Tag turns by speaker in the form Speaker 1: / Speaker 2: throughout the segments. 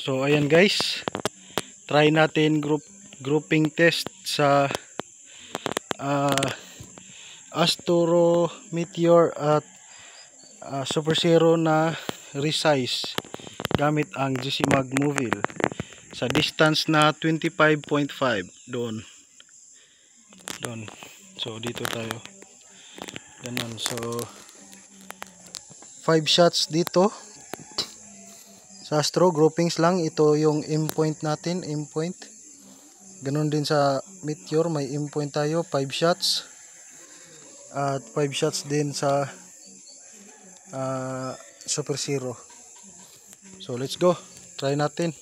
Speaker 1: So ayan guys, try natin grouping test sa Astro Meteor at Super Zero na resize gamit ang GC Mag Movil sa distance na 25.5 doon. So dito tayo. Ganun. So 5 shots dito. Sa Astro, groupings lang. Ito yung aim point natin. Aim point. Ganun din sa Meteor. May aim point tayo. 5 shots. At 5 shots din sa Super Zero. So let's go. Try natin.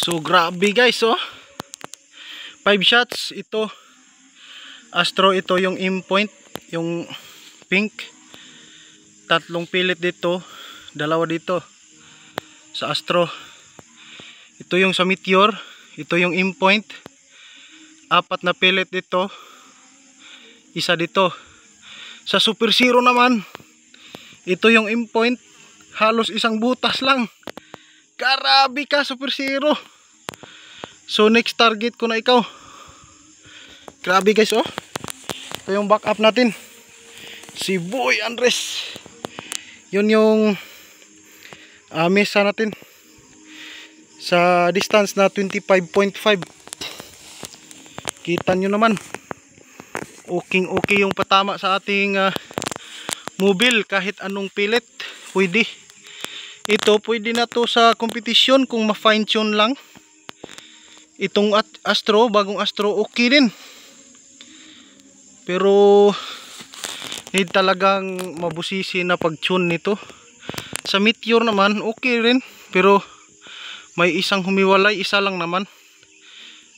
Speaker 1: So grabe guys, oh. 5 shots ito. Astro, ito yung aim point, yung pink. 3 pilit dito, 2 dito sa Astro. Ito yung sa Meteor, ito yung aim point. 4 na pilit dito, 1 dito. Sa Super Zero naman, ito yung aim point, halos 1 butas lang. Grabe ka, Super Zero. So next target ko na ikaw. Grabe guys, oh. Ito yung backup natin, si Boy Andres. Yun yung mesa natin. sa distance na 25.5. Kita nyo naman, okay yung patama sa ating mobile. Kahit anong pellet pwede. Ito pwede na to sa competition kung ma-fine tune lang. Itong Astro, bagong Astro, okay din. Pero need talagang mabusisi na pag-tune nito. Sa Meteor naman okay rin, pero may isang humiwalay, isa lang naman.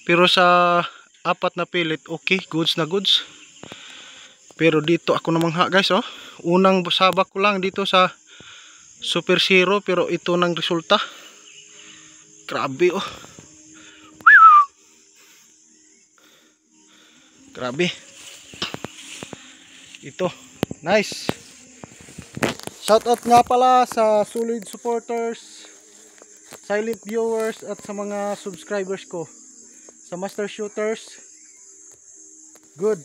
Speaker 1: Pero sa apat na pellet okay, goods na goods. Pero dito ako namangha guys, oh. Unang sabak ko lang dito sa Super Zero, pero ito nang resulta. Grabe, oh. Grabe. Ito, nice. Shoutout nga pala sa solid supporters, silent viewers, at sa mga subscribers ko. Sa Master Shooters, good.